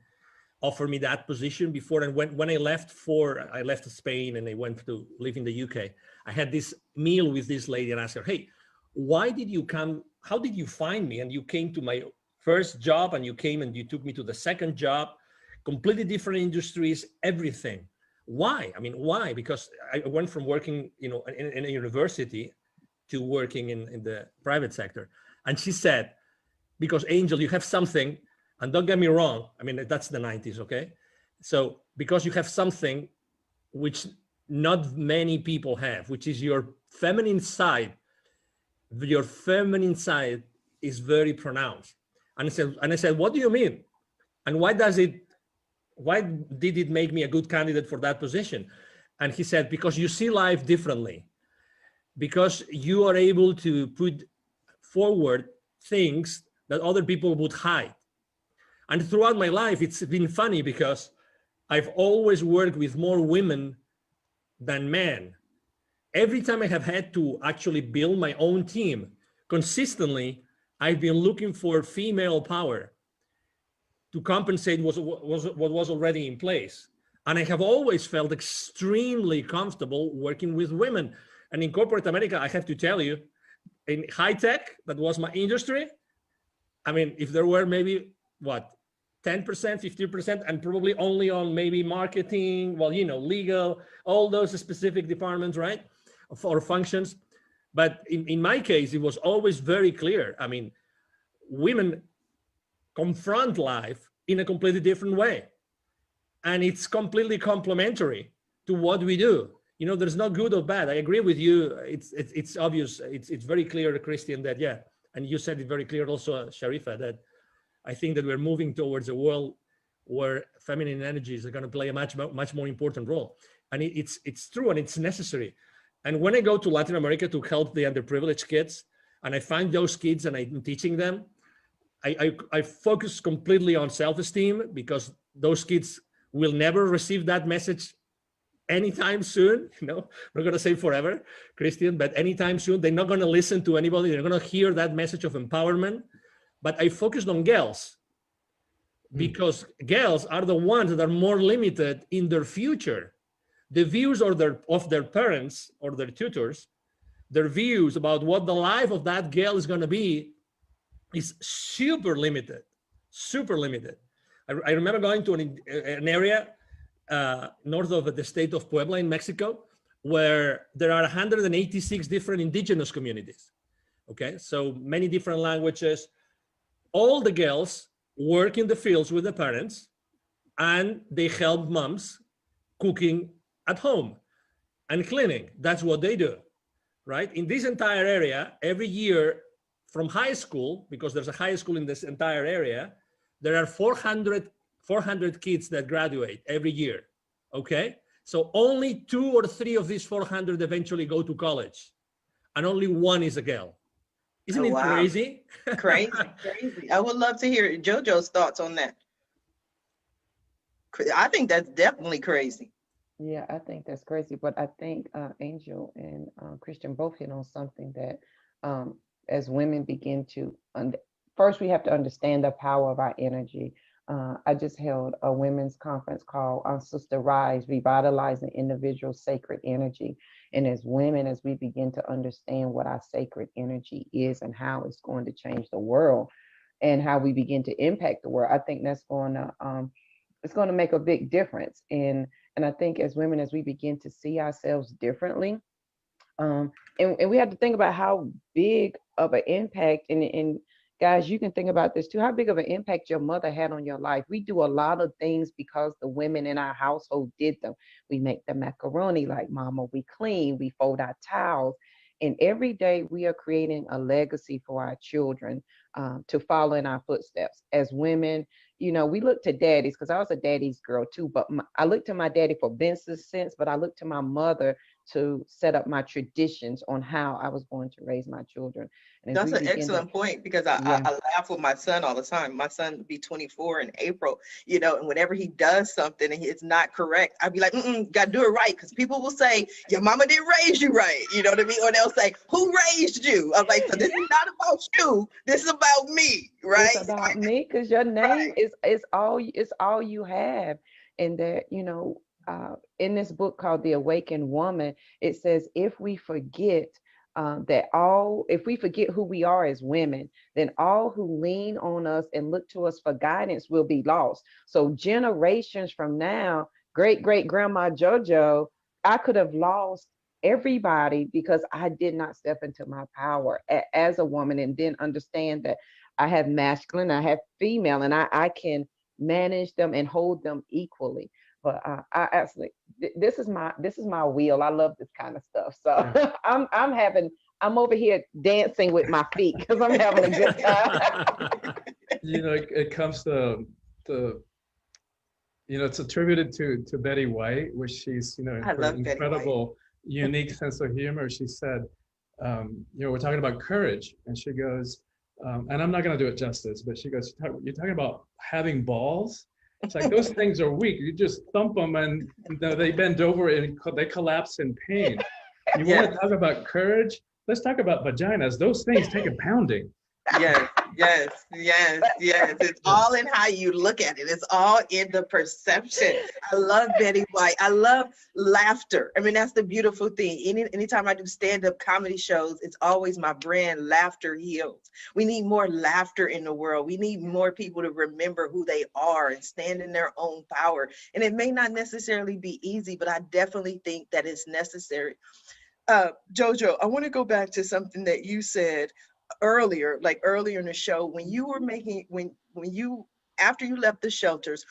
offered me that position before. And when I left Spain and I went to live in the UK, I had this meal with this lady and asked her, hey, why did you come? How did you find me? And you came to my first job, and you came and you took me to the second job, completely different industries, everything. Why? I mean, why? Because I went from working, in a university to working in the private sector. And she said, because Angel, you have something. And don't get me wrong, I mean, that's the 90s, okay? So because you have something which not many people have, which is your feminine side is very pronounced. And I said, what do you mean? And why did it make me a good candidate for that position? And he said, because you see life differently, because you are able to put forward things that other people would hide. And throughout my life, it's been funny because I've always worked with more women than men. Every time I have had to actually build my own team, consistently, I've been looking for female power to compensate what was already in place. And I have always felt extremely comfortable working with women. And in corporate America, I have to tell you, in high tech, that was my industry. I mean, if there were maybe, 10%, 15%, and probably only on maybe marketing, legal, all those specific departments, right? Or functions. But in my case, it was always very clear. I mean, women confront life in a completely different way. And it's completely complementary. to what we do. You know, there's no good or bad. I agree with you. It's obvious. It's very clear, Christian, that yeah, and you said it very clear also, Sharifa, that I think that we're moving towards a world where feminine energies are going to play a much more important role, and it's true and it's necessary. And when I go to Latin America to help the underprivileged kids, and I find those kids and I'm teaching them, I focus completely on self-esteem, because those kids will never receive that message anytime soon. You know, I'm not going to say forever, Christian, but anytime soon. They're not going to listen to anybody. They're going to hear that message of empowerment. But I focused on girls, because girls are the ones that are more limited in their future. The views of their parents or their tutors, their views about what the life of that girl is going to be is super limited, super limited. I remember going to an area north of the state of Puebla in Mexico, where there are 186 different indigenous communities. Okay, so many different languages. All the girls work in the fields with the parents, and they help moms cooking at home and cleaning. That's what they do, right? In this entire area, every year from high school, because there's a high school in this entire area, there are 400 kids that graduate every year, okay? So only 2 or 3 of these 400 eventually go to college, and only 1 is a girl. Isn't it crazy? Crazy, crazy. I would love to hear JoJo's thoughts on that. I think that's definitely crazy. Yeah, I think that's crazy. But I think Angel and Christian both hit on something that as women begin to, first we have to understand the power of our energy. I just held a women's conference called Sister Rise, Revitalizing Individual Sacred Energy. And as women, as we begin to understand what our sacred energy is and how it's going to change the world and how we begin to impact the world, I think that's going to, it's going to make a big difference. And I think as women, as we begin to see ourselves differently, and we have to think about how big of an impact, and guys, you can think about this too, how big of an impact your mother had on your life. We do a lot of things because the women in our household did them. We make the macaroni like mama, we clean, we fold our towels. And every day we are creating a legacy for our children to follow in our footsteps. As women, you know, we look to daddies, because I was a daddy's girl too, but I looked to my daddy for business sense, but I looked to my mother to set up my traditions on how I was going to raise my children. And that's an excellent point, because I laugh with my son all the time. My son will be 24 in April, you know, and whenever he does something and it's not correct, I'd be like, gotta do it right. Because people will say, your mama didn't raise you right. You know what I mean? Or they'll say, who raised you? I'm like, so this is not about you. This is about me, right? It's about me, because your name is all you have. And that, you know, in this book called The Awakened Woman, it says, if we forget if we forget who we are as women, then all who lean on us and look to us for guidance will be lost. So generations from now, great grandma JoJo, I could have lost everybody because I did not step into my power as a woman, and then understand that I have masculine, I have female, and I can manage them and hold them equally. But I absolutely, this is my wheel. I love this kind of stuff. So I'm over here dancing with my feet because I'm having a good time. You know, it comes to you know, it's attributed to Betty White, which she's, you know, her incredible, unique sense of humor. She said, you know, we're talking about courage, and she goes, and I'm not going to do it justice, but she goes, you're talking about having balls. It's like, those things are weak. You just thump them and they bend over and they collapse in pain. You want to talk about courage? Let's talk about vaginas. Those things take a pounding. Yes. It's all in how you look at it. It's all in the perception. I love Betty White. I love laughter. I mean, that's the beautiful thing. Anytime I do stand-up comedy shows, it's always my brand, Laughter Heals. We need more laughter in the world. We need more people to remember who they are and stand in their own power. And it may not necessarily be easy, but I definitely think that it's necessary. JoJo, I want to go back to something that you said earlier in the show, when you were making, when you after you left the shelters,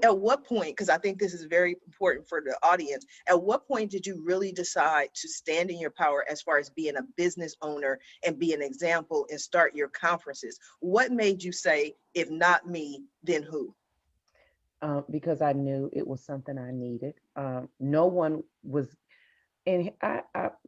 at what point, because I think this is very important for the audience, at what point did you really decide to stand in your power as far as being a business owner and be an example and start your conferences? What made you say, if not me, then who? Because I knew it was something I needed. No one was, and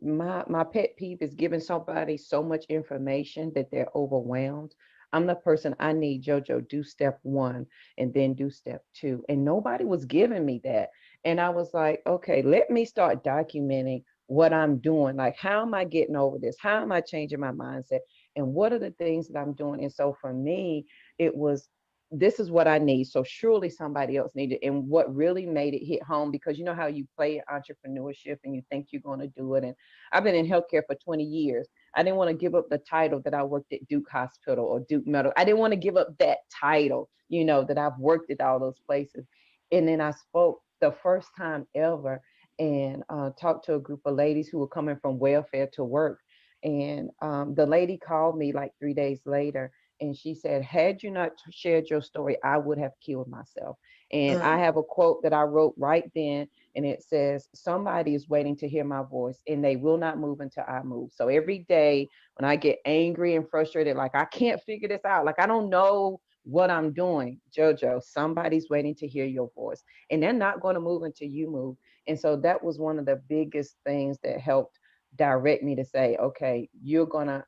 my pet peeve is giving somebody so much information that they're overwhelmed. I'm the person, I need JoJo, do step one and then do step two. And nobody was giving me that. And I was like, okay, let me start documenting what I'm doing. Like, how am I getting over this? How am I changing my mindset? And what are the things that I'm doing? And so for me, it was, this is what I need. So surely somebody else needed. And what really made it hit home, because you know how you play entrepreneurship and you think you're going to do it. And I've been in healthcare for 20 years. I didn't want to give up the title that I worked at Duke Hospital or Duke Medical. I didn't want to give up that title, you know, that I've worked at all those places. And then I spoke the first time ever and talked to a group of ladies who were coming from welfare to work. And the lady called me like 3 days later, and she said, had you not shared your story, I would have killed myself. And I have a quote that I wrote right then, and it says, somebody is waiting to hear my voice, and they will not move until I move. So every day when I get angry and frustrated, like I can't figure this out, like I don't know what I'm doing, JoJo, somebody's waiting to hear your voice, and they're not going to move until you move. And so that was one of the biggest things that helped direct me to say, okay, you're gonna,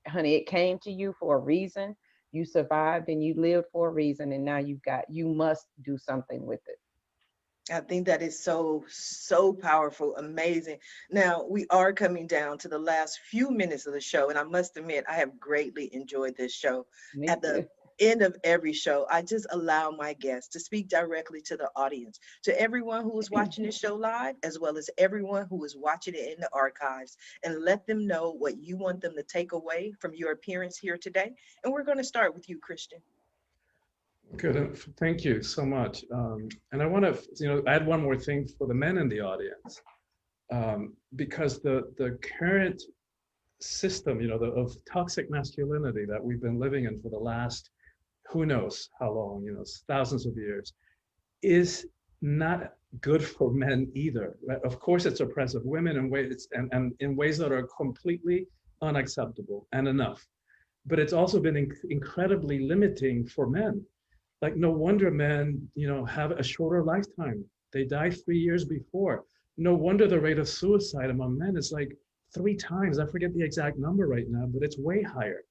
honey, it came to you for a reason. You survived and you lived for a reason, and now you must do something with it. I think that is so, so powerful, amazing. Now, we are coming down to the last few minutes of the show, and I must admit, I have greatly enjoyed this show. Me At the too. end of every show, I just allow my guests to speak directly to the audience, to everyone who is watching this show live, as well as everyone who is watching it in the archives, and let them know what you want them to take away from your appearance here today. And we're going to start with you, Christian. Good. Thank you so much. And I want to, add one more thing for the men in the audience, because the current system, of toxic masculinity that we've been living in for the last, who knows how long, thousands of years, is not good for men either. Right? Of course, it's oppressive women in ways and in ways that are completely unacceptable and enough. But it's also been incredibly limiting for men. Like, no wonder men, have a shorter lifetime. They die 3 years before. No wonder the rate of suicide among men is like 3 times. I forget the exact number right now, but it's way higher.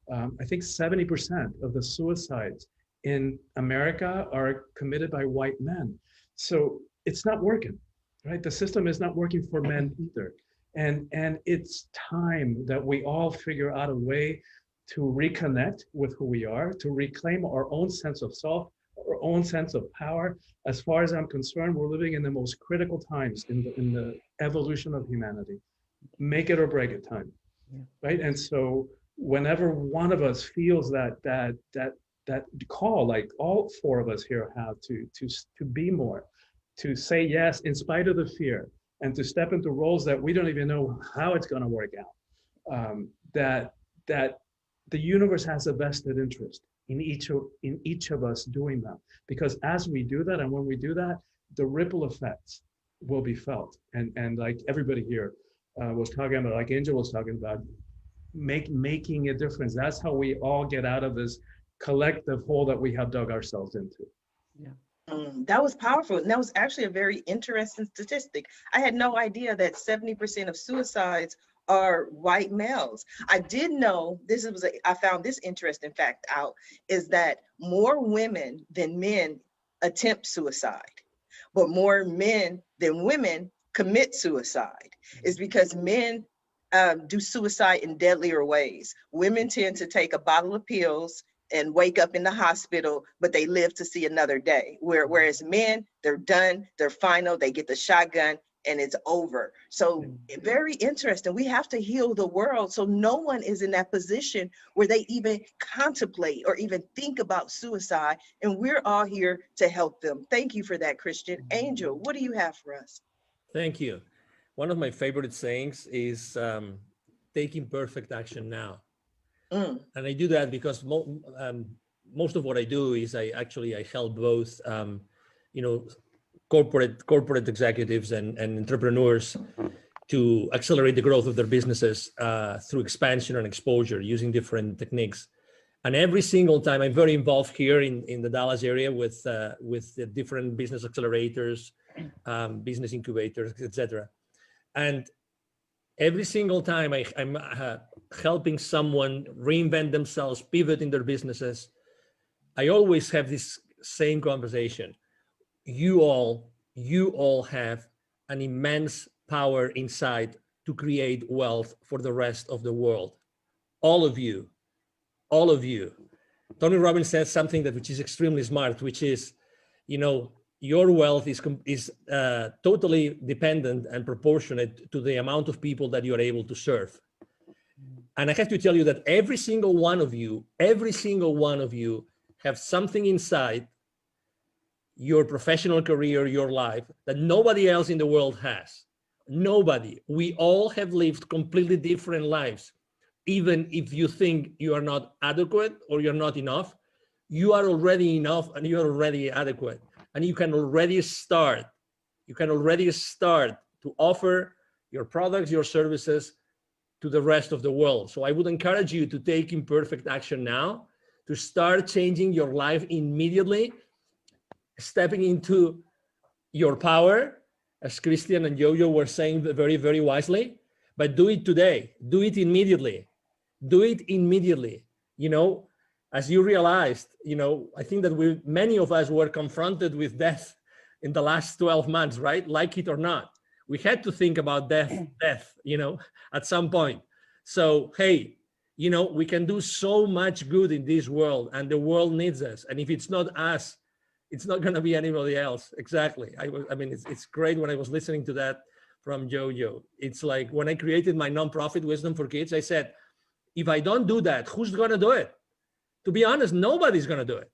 I think 70% of the suicides in America are committed by white men. So it's not working, right? The system is not working for men either. And it's time that we all figure out a way to reconnect with who we are, to reclaim our own sense of self, our own sense of power. As far as I'm concerned, we're living in the most critical times in the evolution of humanity. Make it or break it time, right? And so whenever one of us feels that call, like all 4 of us here have to be more, to say yes in spite of the fear, and to step into roles that we don't even know how it's going to work out. That the universe has a vested interest in each of us doing that, because as we do that, and when we do that, the ripple effects will be felt. And like everybody here was talking about, like Angel was talking about, making a difference. That's how we all get out of this collective hole that we have dug ourselves into. Yeah. That was powerful. And that was actually a very interesting statistic. I had no idea that 70% of suicides are white males. I did know I found this interesting fact out, is that more women than men attempt suicide, but more men than women commit suicide. Is because men do suicide in deadlier ways. Women tend to take a bottle of pills and wake up in the hospital, but they live to see another day. Whereas men, they're done, they're final, they get the shotgun, and it's over. So very interesting. We have to heal the world so no one is in that position where they even contemplate or even think about suicide. And we're all here to help them. Thank you for that, Christian. Angel, what do you have for us? Thank you. One of my favorite sayings is taking perfect action now. And I do that because most of what I do is I help both, you know, corporate executives and entrepreneurs to accelerate the growth of their businesses through expansion and exposure using different techniques. And every single time, I'm very involved here in the Dallas area with the different business accelerators, business incubators, etc. And every single time I'm helping someone reinvent themselves, pivot in their businesses, I always have this same conversation. You all have an immense power inside to create wealth for the rest of the world. All of you. Tony Robbins says something which is extremely smart, which is, you know, your wealth is totally dependent and proportionate to the amount of people that you are able to serve. And I have to tell you that every single one of you have something inside your professional career, your life, that nobody else in the world has. Nobody. We all have lived completely different lives. Even if you think you are not adequate or you're not enough, you are already enough and you are already adequate. And you can already start. To offer your products, your services to the rest of the world. So I would encourage you to take imperfect action now, to start changing your life immediately, stepping into your power, as Christian and Jojo were saying very, very wisely, but do it today, do it immediately. You know, as you realized, you know, I think that many of us were confronted with death in the last 12 months, right? Like it or not. We had to think about death, you know, at some point. So, hey, you know, we can do so much good in this world and the world needs us. And if it's not us, it's not going to be anybody else. Exactly. I mean, it's great when I was listening to that from Jojo. It's like when I created my nonprofit Wisdom for Kids, I said, if I don't do that, who's going to do it? To be honest, nobody's going to do it.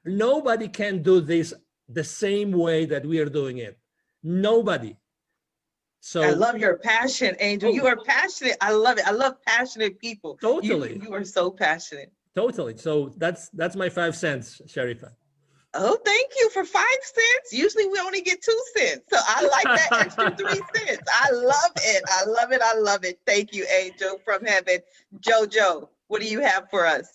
Nobody can do this the same way that we are doing it. Nobody. So I love your passion, Angel. You are passionate. I love it. I love passionate people. Totally. You are so passionate. Totally. So that's my 5 cents, Sharifa. Oh, thank you for 5 cents. Usually we only get 2 cents. So I like that extra 3 cents. I love it. I love it. I love it. Thank you, Angel from heaven. Jojo, what do you have for us?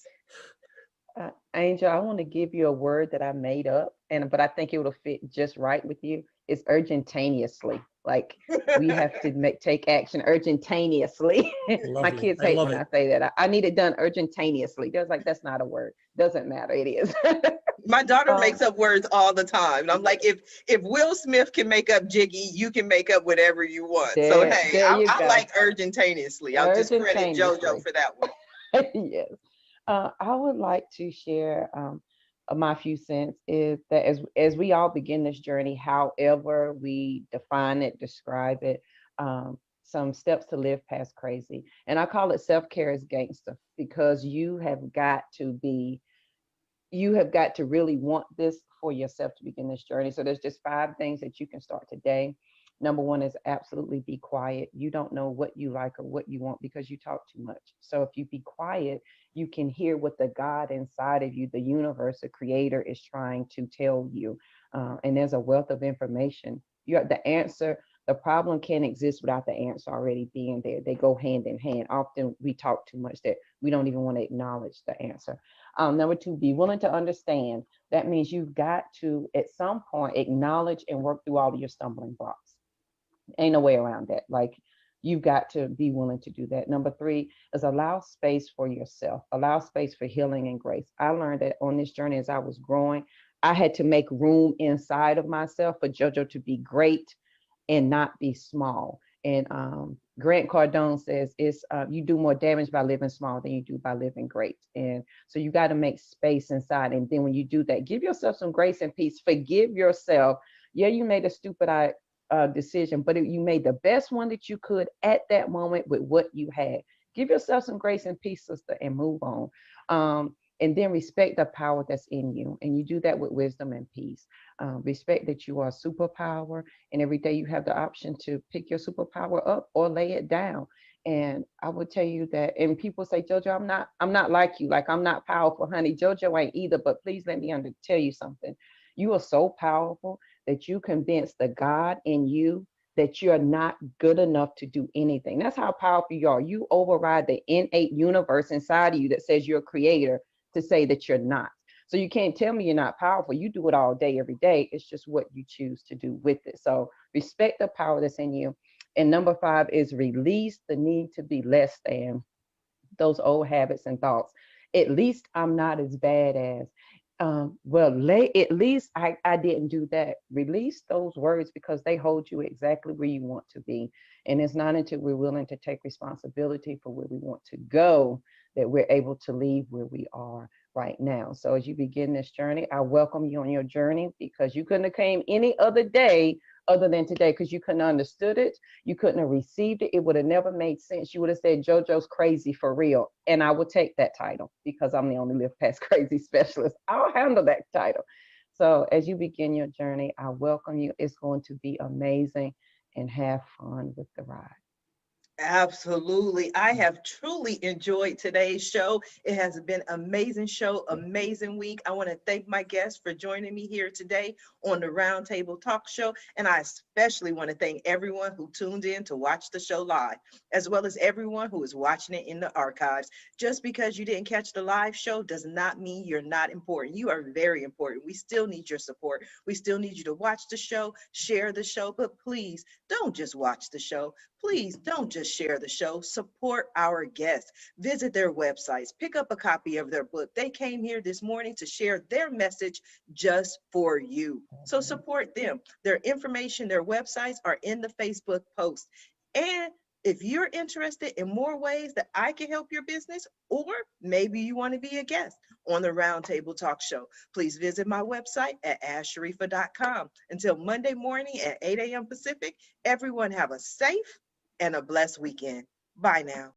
Angel, I want to give you a word that I made up, but I think it will fit just right with you. It's urgentaneously. Like we have to take action urgentaneously. My kids hate when I say that. I need it done urgentaneously. They're like, that's not a word. Doesn't matter. It is. My daughter makes up words all the time. And I'm like, if Will Smith can make up Jiggy, you can make up whatever you want. So hey, I like urgentaneously. I'll just credit Jojo for that one. Yes. I would like to share my few cents is that as we all begin this journey, however we define it, describe it, some steps to live past crazy. And I call it self-care as gangster, because you have got to really want this for yourself to begin this journey. So there's just 5 things that you can start today. Number 1 is absolutely be quiet. You don't know what you like or what you want because you talk too much. So if you be quiet, you can hear what the God inside of you, the universe, the creator is trying to tell you. And there's a wealth of information. You have the answer. The problem can't exist without the answer already being there. They go hand in hand. Often we talk too much that we don't even want to acknowledge the answer. Number 2, be willing to understand. That means you've got to, at some point, acknowledge and work through all of your stumbling blocks. Ain't no way around that. Like, you've got to be willing to do that. Number 3 is allow space for yourself. Allow space for healing and grace. I learned that on this journey as I was growing, I had to make room inside of myself for JoJo to be great and not be small. And Grant Cardone says it's you do more damage by living small than you do by living great. And so you got to make space inside. And then when you do that, give yourself some grace and peace. Forgive yourself. Yeah, you made a stupid decision, but you made the best one that you could at that moment with what you had. Give yourself some grace and peace, sister, and move on. And then respect the power that's in you. And you do that with wisdom and peace. Respect that you are a superpower, and every day you have the option to pick your superpower up or lay it down. And I would tell you that, and people say, JoJo, I'm not like you. Like, I'm not powerful, honey. JoJo ain't either, but please let me tell you something. You are so powerful that you convince the God in you that you're not good enough to do anything. That's how powerful you are. You override the innate universe inside of you that says you're a creator to say that you're not. So you can't tell me you're not powerful. You do it all day, every day. It's just what you choose to do with it. So respect the power that's in you. And number 5 is release the need to be less than, those old habits and thoughts. At least I'm not as bad as, at least I didn't do that. Release those words because they hold you exactly where you want to be. And it's not until we're willing to take responsibility for where we want to go that we're able to leave where we are right now. So as you begin this journey, I welcome you on your journey, because you couldn't have came any other day other than today, because you couldn't have understood it. You couldn't have received it. It would have never made sense. You would have said, JoJo's crazy for real. And I would take that title because I'm the only Live Past Crazy specialist. I'll handle that title. So as you begin your journey, I welcome you. It's going to be amazing, and have fun with the ride. Absolutely. I have truly enjoyed today's show. It has been an amazing show, amazing week. I want to thank my guests for joining me here today on the Roundtable Talk Show. And I especially want to thank everyone who tuned in to watch the show live, as well as everyone who is watching it in the archives. Just because you didn't catch the live show does not mean you're not important. You are very important. We still need your support. We still need you to watch the show, share the show, but please don't just watch the show. Please don't just share the show. Support our guests. Visit their websites. Pick up a copy of their book. They came here this morning to share their message just for you. So support them. Their information, their websites are in the Facebook post. And if you're interested in more ways that I can help your business, or maybe you want to be a guest on the Roundtable Talk Show, please visit my website at asharifa.com. Until Monday morning at 8 a.m. Pacific, everyone have a safe and a blessed weekend. Bye now.